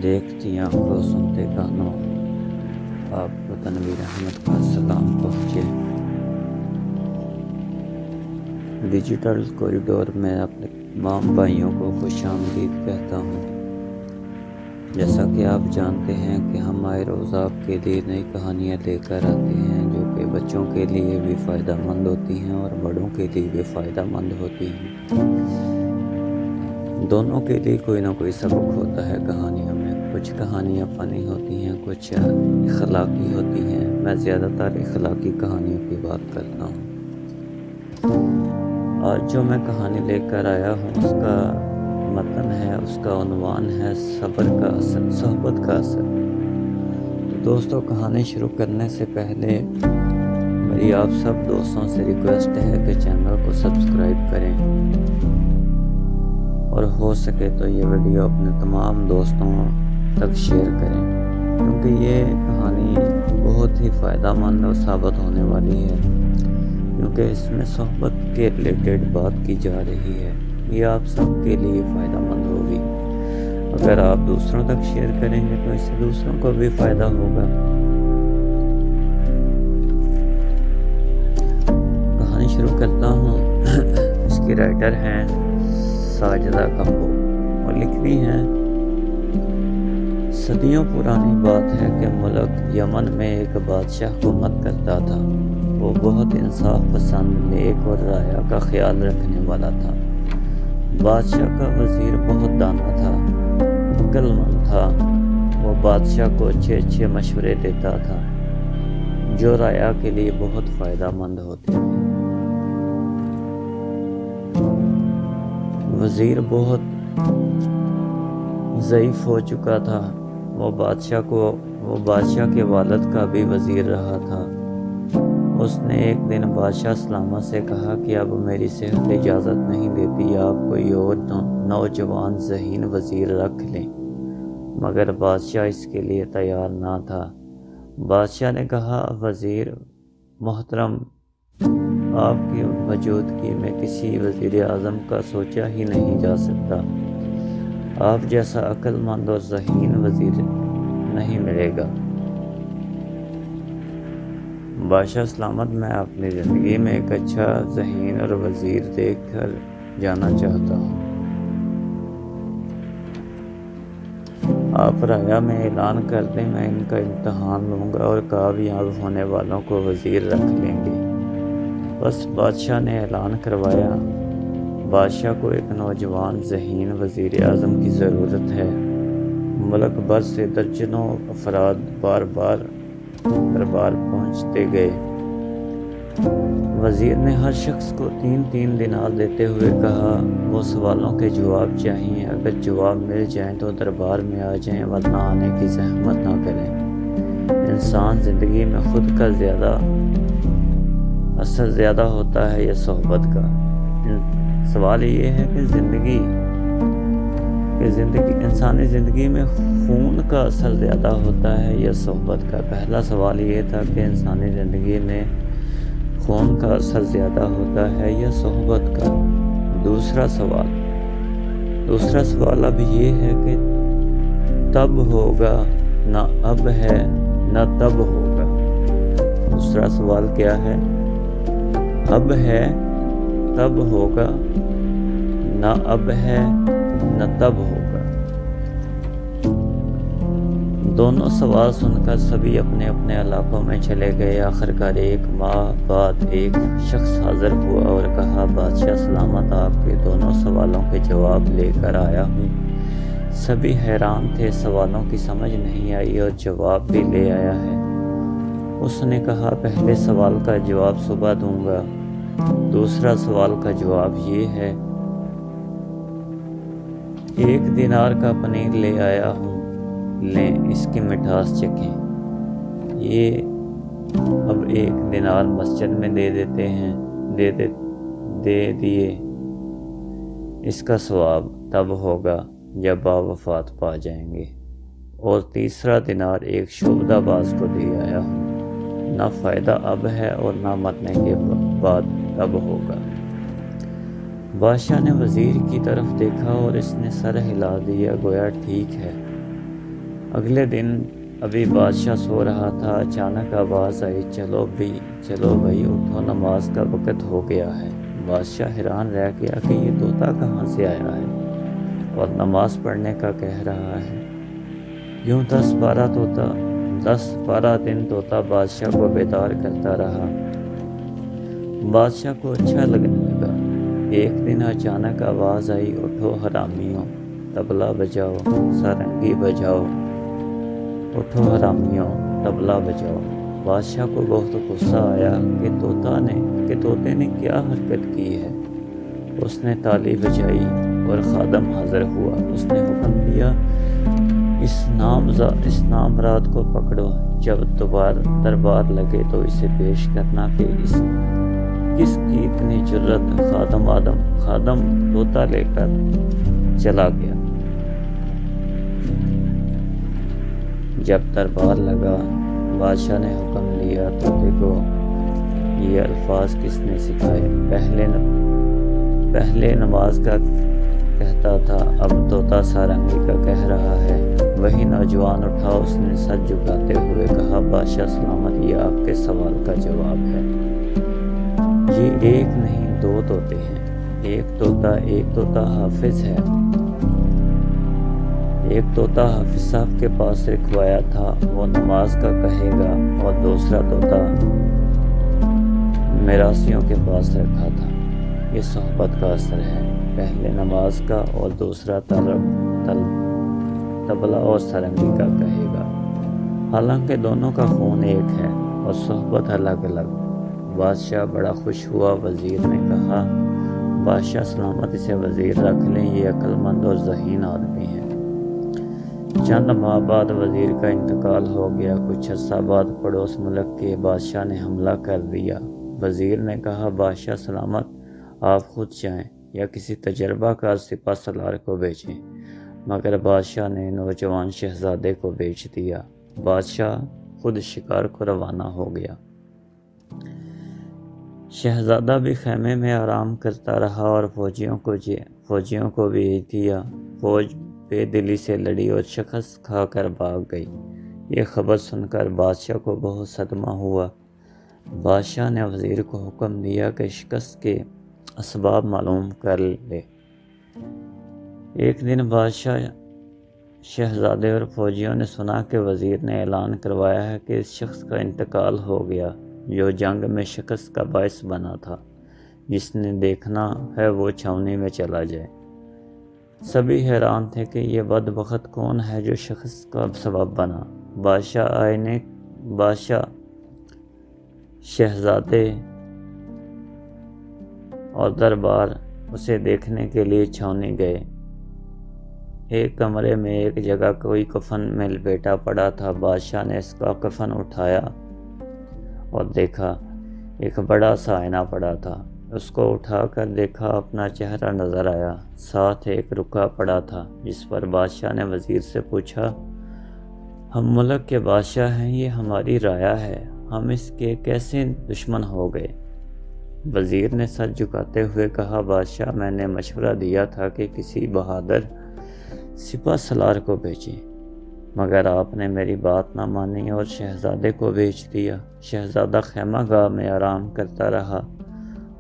دیکھتی آنکھوں سنتے کانوں، آپ کو تنویر احمد کا سلام پہنچے۔ ڈیجیٹل کوریڈور میں اپنے تمام بھائیوں کو خوش آمدید کہتا ہوں۔ جیسا کہ آپ جانتے ہیں کہ ہم آئے روز آپ کے لیے نئی کہانیاں لے کر آتے ہیں، جو کہ بچوں کے لیے بھی فائدہ مند ہوتی ہیں اور بڑوں کے لیے بھی فائدہ مند ہوتی ہیں۔ دونوں کے لیے کوئی نہ کوئی سبق ہوتا ہے کہانیوں میں۔ کچھ کہانیاں فنی ہوتی ہیں، کچھ اخلاقی ہوتی ہیں۔ میں زیادہ تر اخلاقی کہانیوں کی بات کرتا ہوں۔ آج جو میں کہانی لے کر آیا ہوں، اس کا متن ہے، اس کا عنوان ہے صبر کا اثر، صحبت کا اثر۔ تو دوستو، کہانی شروع کرنے سے پہلے میری آپ سب دوستوں سے ریکویسٹ ہے کہ چینل کو سبسکرائب کریں، اور ہو سکے تو یہ ویڈیو اپنے تمام دوستوں تک شیئر کریں، کیونکہ یہ کہانی بہت ہی فائدہ مند اور ثابت ہونے والی ہے، کیونکہ اس میں صحبت کے ریلیٹڈ بات کی جا رہی ہے۔ یہ آپ سب کے لیے فائدہ مند ہوگی۔ اگر آپ دوسروں تک شیئر کریں گے تو اس سے دوسروں کو بھی فائدہ ہوگا۔ کہانی شروع کرتا ہوں۔ اس کی رائٹر ہیں ساجدہ کمبو اور لکھنی ہے۔ صدیوں پرانی بات ہے کہ ملک یمن میں ایک بادشاہ حکومت کرتا تھا۔ وہ بہت انصاف پسند، نیک اور رعایا کا خیال رکھنے والا تھا۔ بادشاہ کا وزیر بہت دانا تھا، عقل مند تھا۔ وہ بادشاہ کو اچھے مشورے دیتا تھا، جو رعایا کے لیے بہت فائدہ مند ہوتے تھے۔ وزیر بہت ضعیف ہو چکا تھا۔ وہ بادشاہ کے والد کا بھی وزیر رہا تھا۔ اس نے ایک دن بادشاہ سلامہ سے کہا کہ اب میری صحت اجازت نہیں دیتی، آپ کوئی اور نوجوان ذہین وزیر رکھ لیں، مگر بادشاہ اس کے لیے تیار نہ تھا۔ بادشاہ نے کہا، وزیر محترم، آپ کی موجودگی میں کسی وزیر اعظم کا سوچا ہی نہیں جا سکتا۔ آپ جیسا عقل مند اور ذہین وزیر نہیں ملے گا۔ بادشاہ سلامت، میں اپنی زندگی میں ایک اچھا ذہین اور وزیر دیکھ کر جانا چاہتا ہوں۔ آپ رعایا میں اعلان کر دیں، میں ان کا امتحان لوں گا اور کامیاب ہونے والوں کو وزیر رکھ لیں گے۔ بس بادشاہ نے اعلان کروایا، بادشاہ کو ایک نوجوان ذہین وزیر اعظم کی ضرورت ہے۔ ملک بھر سے درجنوں افراد بار بار دربار پہنچتے گئے۔ وزیر نے ہر شخص کو 3 دینار دیتے ہوئے کہا، وہ سوالوں کے جواب چاہیے، اگر جواب مل جائیں تو دربار میں آ جائیں، ورنہ آنے کی زحمت نہ کریں۔ انسان زندگی میں خود کا اثر زیادہ ہوتا ہے یا صحبت کا؟ سوال یہ ہے کہ انسانی زندگی میں خون کا اثر زیادہ ہوتا ہے یا صحبت کا؟ پہلا سوال یہ تھا کہ انسانی زندگی میں خون کا اثر زیادہ ہوتا ہے یا صحبت کا؟ دوسرا سوال اب یہ ہے کہ تب ہوگا، نہ اب ہے نہ تب ہوگا۔ دوسرا سوال کیا ہے؟ اب ہے تب ہوگا، نہ اب ہے نہ تب ہوگا۔ دونوں سوال سن کر سبھی اپنے اپنے علاقوں میں چلے گئے۔ آخرکار 1 ماہ بعد ایک شخص حاضر ہوا اور کہا، بادشاہ سلامت، آپ کے دونوں سوالوں کے جواب لے کر آیا ہوں۔ سبھی حیران تھے، سوالوں کی سمجھ نہیں آئی اور جواب بھی لے آیا ہے۔ اس نے کہا، پہلے سوال کا جواب صبح دوں گا۔ دوسرا سوال کا جواب یہ ہے، 1 دینار کا پنیر لے آیا ہوں، لیں اس کی مٹھاس چکھیں۔ یہ اب 1 دینار مسجد میں دے دیتے ہیں، دے دیے۔ اس کا ثواب تب ہوگا جب آپ وفات پا جائیں گے۔ اور تیسرا دینار ایک شعبدہ باز کو دے آیا ہوں۔ نہ فائدہ اب ہے اور نہ مرنے کے بعد تب ہوگا۔ بادشاہ نے وزیر کی طرف دیکھا اور اس نے سر ہلا دیا، گویا ٹھیک ہے۔ اگلے دن ابھی بادشاہ سو رہا تھا، اچانک آواز آئی، چلو بھائی اٹھو، نماز کا وقت ہو گیا ہے۔ بادشاہ حیران رہ گیا کہ یہ طوطا کہاں سے آیا ہے اور نماز پڑھنے کا کہہ رہا ہے۔ یوں 10-12 دن طوطا بادشاہ کو بیدار کرتا رہا۔ بادشاہ کو اچھا لگنے لگا۔ ایک دن اچانک آواز آئی، اٹھو حرامیوں، طبلہ بجاؤ، سارنگی بجاؤ، اٹھو حرامیوں، طبلہ بجاؤ۔ بادشاہ کو بہت غصہ آیا کہ طوطے نے کیا حرکت کی ہے۔ اس نے تالی بجائی اور خادم حاضر ہوا۔ اس نے حکم دیا، اس نامراد کو پکڑو، جب دربار لگے تو اسے پیش کرنا کہ کس کی اتنی جرت۔ خادم طوطا لے کر چلا گیا۔ جب دربار لگا، بادشاہ نے حکم دیا، طوطے کو یہ الفاظ کس نے سکھائے؟ پہلے نماز کا کہتا تھا، اب طوطا سارنگی کا کہہ رہا ہے۔ وہی نوجوان اٹھا، اس نے سر جھکاتے ہوئے کہا، بادشاہ سلامت، یہ آپ کے سوال کا جواب ہے۔ یہ ایک نہیں 2 طوطے ہیں۔ ایک طوطا حافظ ہے۔ ایک طوطا حافظ صاحب کے پاس رکھوایا تھا، وہ نماز کا کہے گا، اور دوسرا طوطا میراثیوں کے پاس رکھا تھا۔ یہ صحبت کا اثر ہے، پہلے نماز کا اور دوسرا طبلہ اور سارنگی کا کہے گا۔ حالانکہ دونوں کا خون ایک ہے اور صحبت الگ الگ۔ بادشاہ بڑا خوش ہوا۔ وزیر نے کہا، بادشاہ سلامت، اسے وزیر رکھ لیں، یہ عقل مند اور ذہین آدمی ہے۔ چند ماہ بعد وزیر کا انتقال ہو گیا۔ کچھ عرصہ بعد پڑوس ملک کے بادشاہ نے حملہ کر دیا۔ وزیر نے کہا، بادشاہ سلامت، آپ خود جائیں یا کسی تجربہ کار سپہ سالار کو بھیجیں، مگر بادشاہ نے نوجوان شہزادے کو بیچ دیا۔ بادشاہ خود شکار کو روانہ ہو گیا۔ شہزادہ بھی خیمے میں آرام کرتا رہا اور فوجیوں کو بھیج دیا۔ فوج بے دلی سے لڑی اور شکست کھا کر بھاگ گئی۔ یہ خبر سن کر بادشاہ کو بہت صدمہ ہوا۔ بادشاہ نے وزیر کو حکم دیا کہ شکست کے اسباب معلوم کر لے۔ ایک دن بادشاہ، شہزادے اور فوجیوں نے سنا کہ وزیر نے اعلان کروایا ہے کہ اس شخص کا انتقال ہو گیا جو جنگ میں شکست کا باعث بنا تھا۔ جس نے دیکھنا ہے وہ چھاؤنی میں چلا جائے۔ سبھی حیران تھے کہ یہ بدبخت کون ہے جو شخص کا سبب بنا۔ بادشاہ، شہزادے اور دربار اسے دیکھنے کے لیے چھاؤنی گئے۔ ایک کمرے میں ایک جگہ کوئی کفن میں لپیٹا پڑا تھا۔ بادشاہ نے اس کا کفن اٹھایا اور دیکھا، ایک بڑا سا آئینہ پڑا تھا۔ اس کو اٹھا کر دیکھا، اپنا چہرہ نظر آیا، ساتھ ایک رکا پڑا تھا، جس پر بادشاہ نے وزیر سے پوچھا، ہم ملک کے بادشاہ ہیں، یہ ہماری رعایا ہے، ہم اس کے کیسے دشمن ہو گئے؟ وزیر نے سر جھکاتے ہوئے کہا، بادشاہ، میں نے مشورہ دیا تھا کہ کسی بہادر سپہ سالار کو بھیجیں، مگر آپ نے میری بات نہ مانی اور شہزادے کو بھیج دیا۔ شہزادہ خیمہ گاہ میں آرام کرتا رہا۔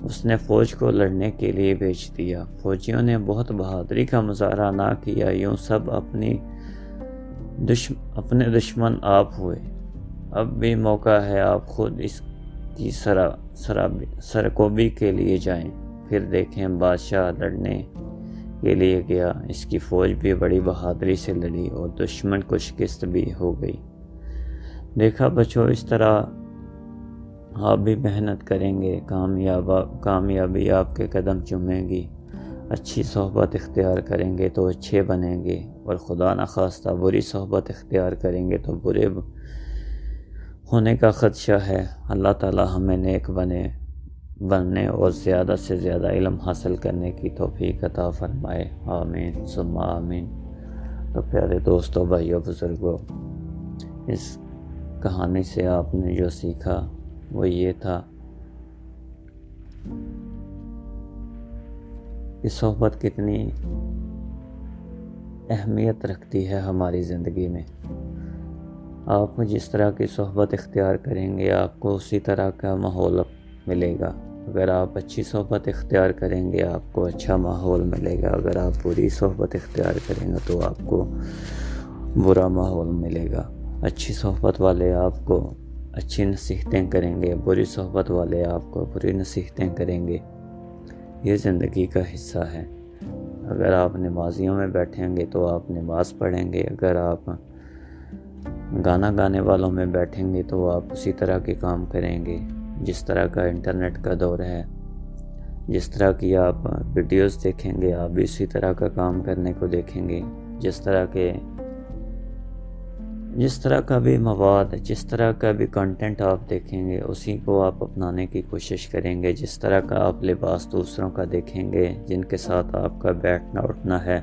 اس نے فوج کو لڑنے کے لیے بھیج دیا۔ فوجیوں نے بہت بہادری کا مظاہرہ نہ کیا، یوں سب اپنے دشمن آپ ہوئے۔ اب بھی موقع ہے، آپ خود اس کی سرکوبی کے لیے جائیں، پھر دیکھیں۔ بادشاہ لڑنے کے لیے گیا۔ اس کی فوج بھی بڑی بہادری سے لڑی اور دشمن کو شکست بھی ہو گئی۔ دیکھا بچوں، اس طرح آپ بھی محنت کریں گے، کامیابی آپ کے قدم چومے گی۔ اچھی صحبت اختیار کریں گے تو اچھے بنیں گے، اور خدا نخواستہ بری صحبت اختیار کریں گے تو برے ہونے کا خدشہ ہے۔ اللہ تعالی ہمیں نیک بننے اور زیادہ سے زیادہ علم حاصل کرنے کی توفیق عطا فرمائے، آمین ثم آمین۔ تو پیارے دوستوں، بھائیوں، بزرگوں، اس کہانی سے آپ نے جو سیکھا وہ یہ تھا کہ صحبت کتنی اہمیت رکھتی ہے ہماری زندگی میں۔ آپ جس طرح کی صحبت اختیار کریں گے آپ کو اسی طرح کا ماحول ملے گا۔ اگر آپ اچھی صحبت اختیار کریں گے آپ کو اچھا ماحول ملے گا، اگر آپ بری صحبت اختیار کریں گے تو آپ کو برا ماحول ملے گا۔ اچھی صحبت والے آپ کو اچھی نصیحتیں کریں گے، بری صحبت والے آپ کو بری نصیحتیں کریں گے۔ یہ زندگی کا حصہ ہے۔ اگر آپ نمازیوں میں بیٹھیں گے تو آپ نماز پڑھیں گے، اگر آپ گانا گانے والوں میں بیٹھیں گے تو آپ اسی طرح کے کام کریں گے۔ جس طرح کا انٹرنیٹ کا دور ہے، جس طرح کی آپ ویڈیوز دیکھیں گے آپ بھی اسی طرح کا کام کرنے کو دیکھیں گے۔ جس طرح کا بھی مواد، جس طرح کا بھی کنٹینٹ آپ دیکھیں گے اسی کو آپ اپنانے کی کوشش کریں گے۔ جس طرح کا آپ لباس دوسروں کا دیکھیں گے، جن کے ساتھ آپ کا بیٹھنا اٹھنا ہے،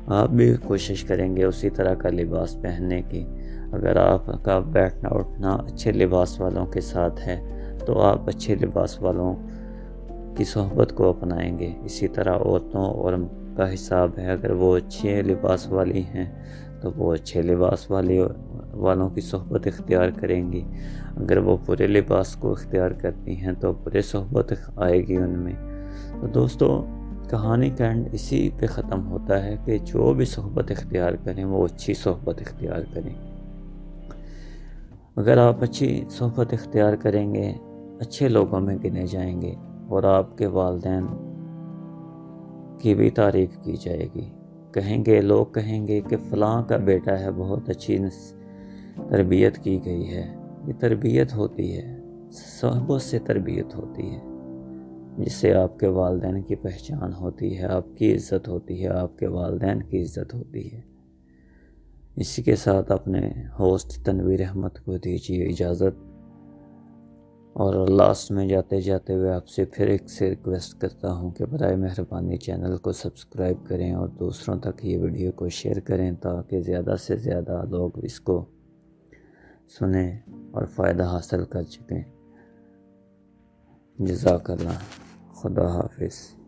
آپ بھی کوشش کریں گے اسی طرح کا لباس پہننے کی۔ اگر آپ کا بیٹھنا اٹھنا اچھے لباس والوں کے ساتھ ہے تو آپ اچھے لباس والوں کی صحبت کو اپنائیں گے۔ اسی طرح عورتوں اور کا حساب ہے، اگر وہ اچھے لباس والی ہیں تو وہ اچھے لباس والوں کی صحبت اختیار کریں گی، اگر وہ برے لباس کو اختیار کرتی ہیں تو برے صحبت آئے گی ان میں۔ تو دوستو، کہانی کا اینڈ اسی پہ ختم ہوتا ہے کہ جو بھی صحبت اختیار کریں وہ اچھی صحبت اختیار کریں۔ اگر آپ اچھی صحبت اختیار کریں گے اچھے لوگوں میں گنے جائیں گے اور آپ کے والدین کی بھی تعریف کی جائے گی۔ لوگ کہیں گے کہ فلاں کا بیٹا ہے، بہت اچھی تربیت کی گئی ہے۔ یہ تربیت ہوتی ہے، صحبت سے تربیت ہوتی ہے، جس سے آپ کے والدین کی پہچان ہوتی ہے، آپ کی عزت ہوتی ہے، آپ کے والدین کی عزت ہوتی ہے۔ اسی کے ساتھ اپنے ہوسٹ تنویر احمد کو دیجیے اجازت، اور لاسٹ میں جاتے جاتے ہوئے آپ سے پھر ایک سے ریکویسٹ کرتا ہوں کہ برائے مہربانی چینل کو سبسکرائب کریں اور دوسروں تک یہ ویڈیو کو شیئر کریں تاکہ زیادہ سے زیادہ لوگ اس کو سنیں اور فائدہ حاصل کر سکیں۔ جزاک اللہ، خدا حافظ۔